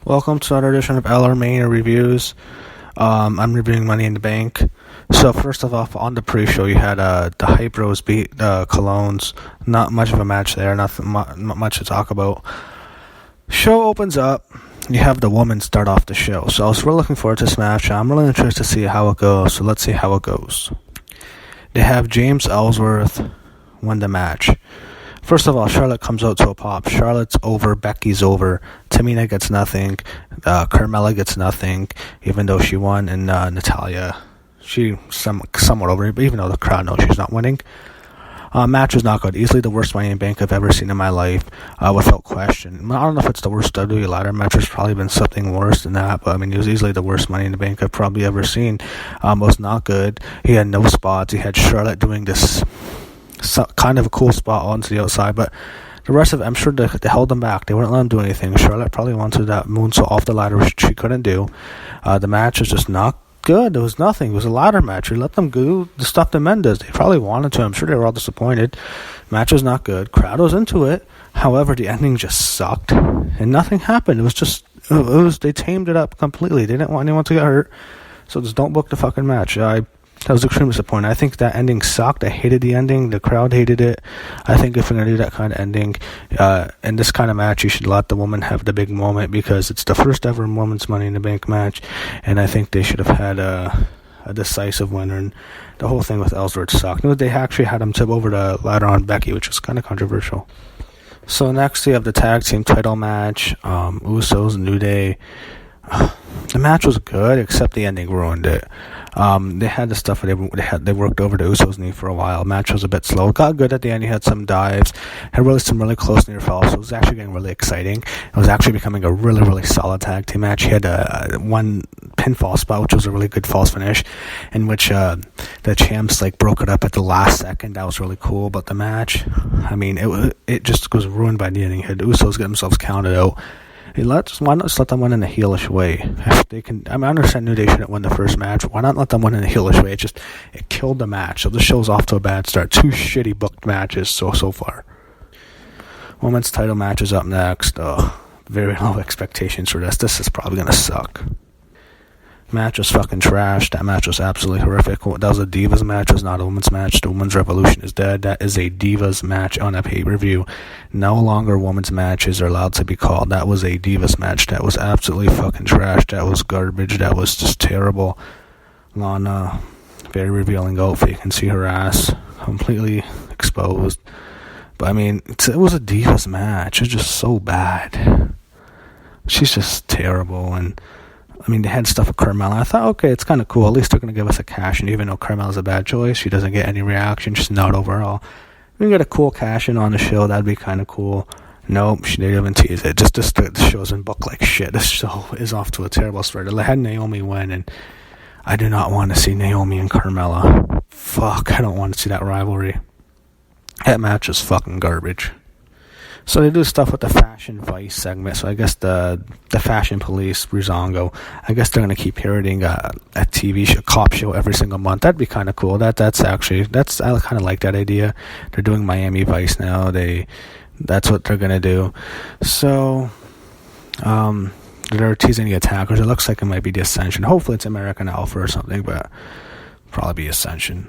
Welcome to another edition of LRMania Reviews. I'm reviewing Money in the Bank. So first of all, on the pre-show, you had the Hype Bros beat the Colognes. Not much of a match there, not much to talk about. Show opens up. You have the women start off the show. So I was really looking forward to this match. I'm really interested to see how it goes. So let's see how it goes. They have James Ellsworth win the match. First of all, Charlotte comes out to a pop. Charlotte's over. Becky's over. Tamina gets nothing. Carmella gets nothing, even though she won. And Natalya, she somewhat over it, but even though the crowd knows she's not winning. Match was not good. Easily the worst Money in the Bank I've ever seen in my life, without question. I don't know if it's the worst WWE ladder match. There's probably been something worse than that, but I mean, it was easily the worst Money in the Bank I've probably ever seen. It was not good. He had no spots. He had Charlotte doing this kind of a cool spot onto the outside, but the rest of it, I'm sure they held them back. They wouldn't let him do anything. Charlotte probably wanted that moonsault off the ladder, which she couldn't do. The match was just not good. There was nothing. It was a ladder match. We let them do the stuff the men does. They probably wanted to. I'm sure they were all disappointed. Match was not good. Crowd was into it. However, the ending just sucked, and nothing happened. They tamed it up completely. They didn't want anyone to get hurt, so just don't book the fucking match. That was extremely disappointing. I think that ending sucked. I hated the ending. The crowd hated it. I think if you're going to do that kind of ending, in this kind of match, you should let the woman have the big moment, because it's the first ever women's Money in the Bank match, and I think they should have had a decisive winner. And the whole thing with Ellsworth sucked. They actually had him tip over the ladder on Becky, which was kind of controversial. So next we have the tag team title match. Usos, New Day. The match was good, except the ending ruined it. They had the stuff where they worked over the Usos' knee for a while. Match was a bit slow. It got good at the end. He had some dives, had some really close near falls. So it was actually getting really exciting. It was actually becoming a really, really solid tag team match. He had one pinfall spot, which was a really good false finish, in which the champs broke it up at the last second. That was really cool. But the match, I mean, it just was ruined by the ending. The Usos get themselves counted out. Why not just let them win in a heelish way? If they can, I understand New Day shouldn't win the first match. Why not let them win in a heelish way? It killed the match. So the show's off to a bad start. 2 shitty booked matches so far. Women's title match is up next. Very low expectations for this. This is probably gonna suck. Match was fucking trash. That match was absolutely horrific. That was a Divas match. It was not a women's match. The Women's Revolution is dead. That is a Divas match on a pay-per-view. No longer women's matches are allowed to be called. That was a Divas match. That was absolutely fucking trash. That was garbage. That was just terrible. Lana, very revealing outfit. You can see her ass completely exposed. But I mean, it was a Divas match. It's just so bad. She's just terrible. And I mean, they had stuff with Carmella. I thought, okay, it's kind of cool. At least they're going to give us a cash in, even though Carmella's a bad choice. She doesn't get any reaction. She's not overall. We can get a cool cash in on the show. That'd be kind of cool. Nope, she didn't even tease it. Just the show's been booked like shit. This show is off to a terrible start. They had Naomi win, and I do not want to see Naomi and Carmella. Fuck, I don't want to see that rivalry. That match is fucking garbage. So they do stuff with the Fashion Vice segment. So I guess the Fashion Police, Breezango, I guess they're going to keep parroting a TV show, cop show every single month. That'd be kind of cool. I kind of like that idea. They're doing Miami Vice now. That's what they're going to do. So they're teasing the attackers. It looks like it might be the Ascension. Hopefully it's American Alpha or something, but probably be Ascension.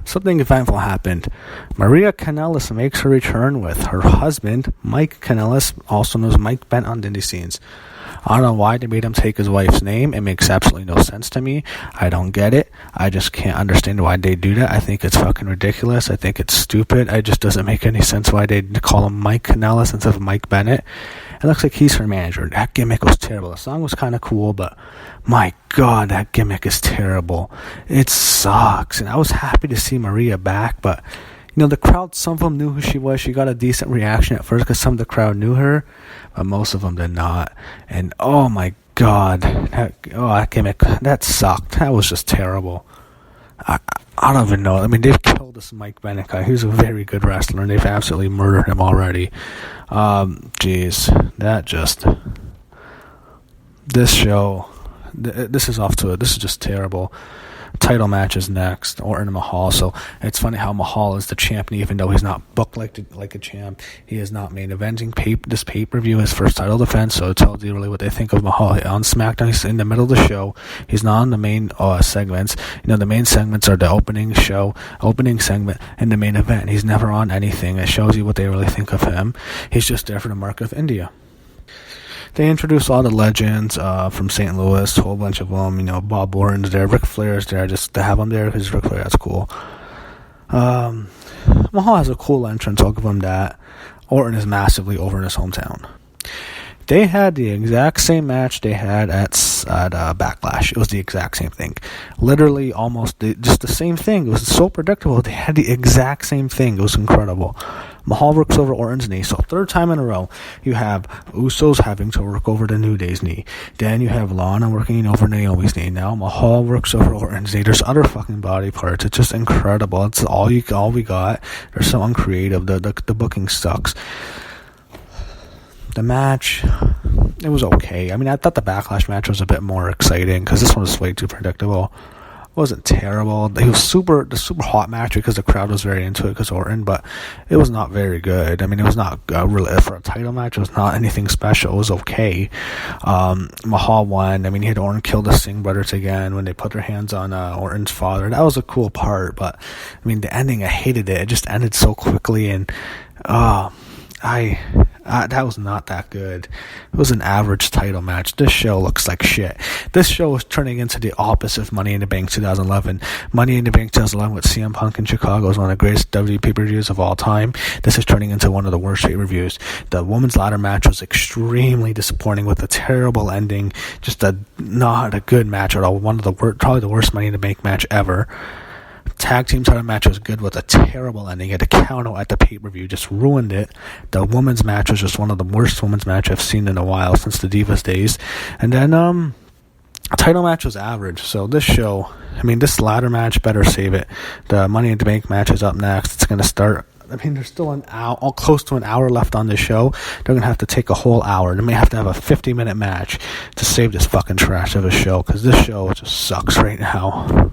Something eventful happened. Maria Kanellis makes her return with her husband, Mike Kanellis, also known as Mike Bent on Indie Scenes. I don't know why they made him take his wife's name. It makes absolutely no sense to me. I don't get it. I just can't understand why they do that. I think it's fucking ridiculous. I think it's stupid. It just doesn't make any sense why they call him Mike Kanellis instead of Mike Bennett. It looks like he's her manager. That gimmick was terrible. The song was kind of cool, but my God, that gimmick is terrible. It sucks. And I was happy to see Maria back, but the crowd, some of them knew who she was. She got a decent reaction at first because some of the crowd knew her, but most of them did not. And oh my God, that gimmick, that sucked. That was just terrible. I don't even know. I mean, they've killed this Mike Bennett guy. He's a very good wrestler, and they've absolutely murdered him already. This show, this is just terrible. title match is next, Orton and Mahal. So it's funny how Mahal is the champion, even though he's not booked like a champ. He is not main eventing this pay-per-view, his first title defense. So it tells you really what they think of Mahal. On SmackDown, he's in the middle of the show. He's not on the main segments. The main segments are the opening segment, and the main event. He's never on anything. It shows you what they really think of him. He's just there for the market of India. They introduced all the legends from St. Louis, a whole bunch of them. Bob Orton's there, Ric Flair's there. Just to have him there because Ric Flair, that's cool. Mahal has a cool entrance, I'll give him that. Orton is massively over in his hometown. They had the exact same match they had at Backlash. It was the exact same thing. Literally almost just the same thing. It was so predictable. They had the exact same thing. It was incredible. Mahal works over Orton's knee. So third time in a row, you have Usos having to work over the New Day's knee. Then you have Lana working over Naomi's knee. Now Mahal works over Orton's knee. There's other fucking body parts. It's just incredible. It's all we got. They're so uncreative. The booking sucks. The match, it was okay. I thought the Backlash match was a bit more exciting because this one was way too predictable. It wasn't terrible. It was the super hot match because the crowd was very into it because Orton, but it was not very good. It was not really for a title match. It was not anything special. It was okay. Mahal won. He had Orton kill the Singh brothers again when they put their hands on Orton's father. That was a cool part, but the ending, I hated it. It just ended so quickly, and that was not that good. It was an average title match. This show looks like shit. This show is turning into the opposite of Money in the Bank 2011. Money in the Bank 2011 with CM Punk in Chicago is one of the greatest WWE pay-per-views of all time. This is turning into one of the worst pay-per-views. The women's ladder match was extremely disappointing with a terrible ending. Just not a good match at all. Probably the worst Money in the Bank match ever. Tag team title match was good with a terrible ending. At the counter at the pay-per-view just ruined it. The women's match was just one of the worst women's match I've seen in a while since the Divas days. And then title match was average. So this show, this ladder match, better save it. The Money in the Bank match is up next. It's going to start. There's still close to an hour left on this show. They're going to have to take a whole hour. They may have to have a 50-minute match to save this fucking trash of a show because this show just sucks right now.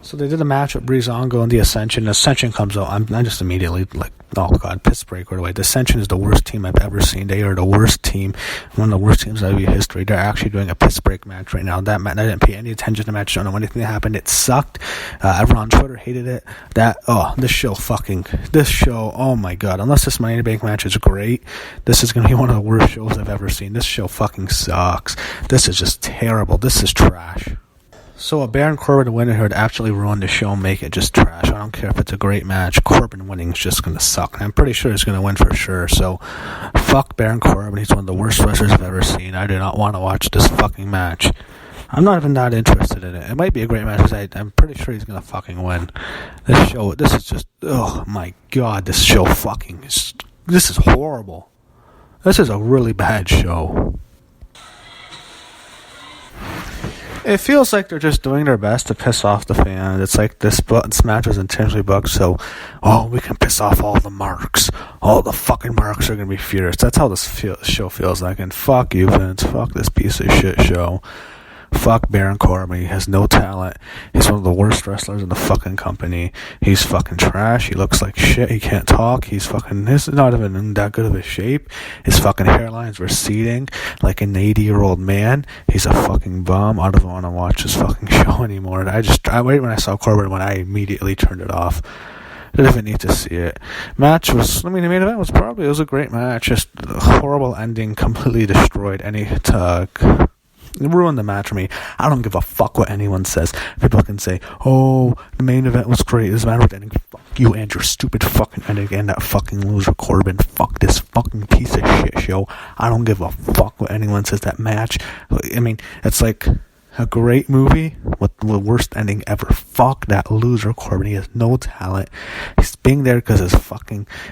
So they did a match with Breezango and the Ascension. The Ascension comes out. I'm just immediately like, oh god, piss break right away. The Ascension is the worst team I've ever seen. They are the worst team, one of the worst teams in WWE history. They're actually doing a piss break match right now. I didn't pay any attention to the match. I don't know anything that happened. It sucked. Everyone on Twitter hated it. This show, oh my god. Unless this Money in the Bank match is great, this is going to be one of the worst shows I've ever seen. This show fucking sucks. This is just terrible. This is trash. So a Baron Corbin winning here would actually ruin the show and make it just trash. I don't care if it's a great match. Corbin winning is just going to suck. And I'm pretty sure he's going to win for sure. So fuck Baron Corbin. He's one of the worst wrestlers I've ever seen. I do not want to watch this fucking match. I'm not even that interested in it. It might be a great match because I'm pretty sure he's going to fucking win. This is just, oh my god, this show fucking is, this is horrible. This is a really bad show. It feels like they're just doing their best to piss off the fans. It's like this match was intentionally booked, so, we can piss off all the marks. All the fucking marks are going to be furious. That's how this show feels like. And fuck you, Vince. Fuck this piece of shit show. Fuck Baron Corbin. He has no talent. He's one of the worst wrestlers in the fucking company. He's fucking trash. He looks like shit. He can't talk. He's not even in that good of a shape. His fucking hairline's receding like an 80-year-old man. He's a fucking bum. I don't want to watch this fucking show anymore. When I saw Corbin, I immediately turned it off. I didn't even need to see it. The main event was a great match. Just a horrible ending, completely destroyed any It ruined the match for me. I don't give a fuck what anyone says. People can say, the main event was great. It doesn't matter what the ending. Fuck you and your stupid fucking ending and that fucking loser Corbin. Fuck this fucking piece of shit show. I don't give a fuck what anyone says. That match, it's like a great movie with the worst ending ever. Fuck that loser Corbin. He has no talent. He's being there because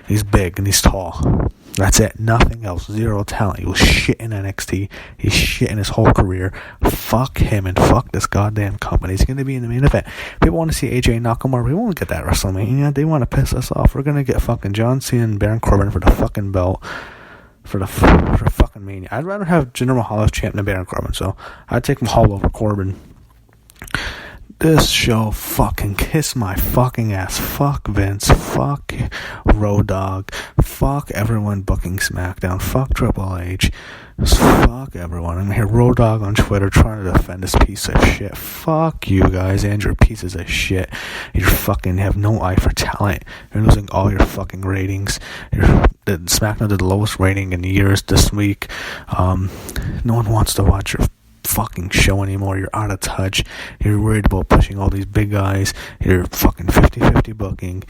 he's big and he's tall. That's it. Nothing else. Zero talent. He was shit in NXT. He's shit in his whole career. Fuck him and fuck this goddamn company. He's going to be in the main event. People want to see AJ Nakamura. We won't get that WrestleMania. They want to piss us off. We're going to get fucking John Cena and Baron Corbin for the fucking belt. For fucking Mania. I'd rather have Jinder Mahal as champ than Baron Corbin. So I'd take Mahal over Corbin. This show fucking kiss my fucking ass. Fuck Vince. Fuck Road Dogg. Fuck everyone booking SmackDown. Fuck Triple H. Fuck everyone. I'm here, Road Dogg on Twitter, trying to defend this piece of shit. Fuck you guys and your pieces of shit. You fucking have no eye for talent. You're losing all your fucking ratings. The SmackDown did the lowest rating in years this week. No one wants to watch your fucking show anymore. You're out of touch. You're worried about pushing all these big guys. You're fucking 50-50 booking.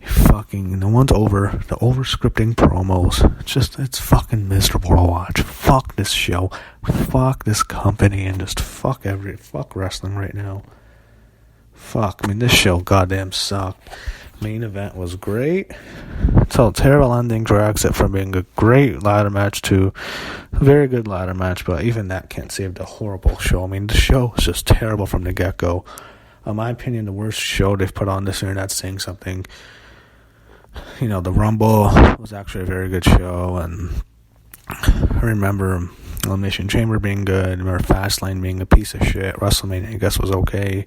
Fucking no one's over the scripting promos. It's fucking miserable to watch. Fuck this show. Fuck this company, and just fuck wrestling right now. Fuck. I mean, this show goddamn sucked. Main event was great. So terrible ending drags it from being a great ladder match to a very good ladder match, but even that can't save the horrible show. I mean, the show was just terrible from the get-go. In my opinion, the worst show they've put on this year, and that's saying something. You know, the Rumble was actually a very good show, and I remember Elimination Chamber being good. I remember Fastlane being a piece of shit. WrestleMania, I guess, was okay.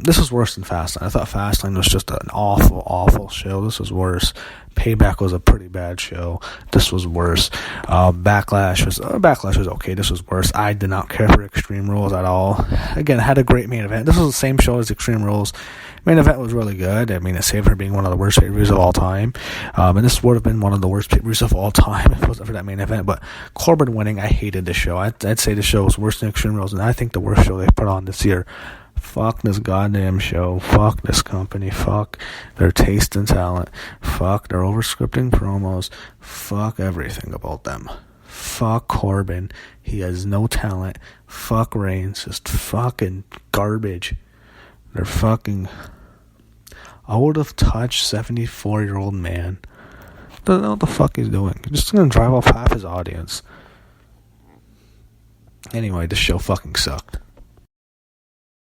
This was worse than Fastlane. I thought Fastlane was just an awful show. This was worse. Payback was a pretty bad show. This was worse. Backlash was okay. This was worse. I did not care for Extreme Rules at all. Again, had a great main event. This was the same show as Extreme Rules. Main event was really good. I mean, it saved for being one of the worst pay-per-views of all time. And this would have been one of the worst pay-per-views of all time if it wasn't for that main event. But Corbin winning, I hated the show. I'd say the show was worse than Extreme Rules, and I think the worst show they put on this year. Fuck this goddamn show. Fuck this company. Fuck their taste and talent. Fuck their over-scripting promos. Fuck everything about them. Fuck Corbin. He has no talent. Fuck Reigns. Just fucking garbage. They're fucking out of touch 74-year-old man. Doesn't know what the fuck he's doing. He's just gonna drive off half his audience. Anyway, this show fucking sucked.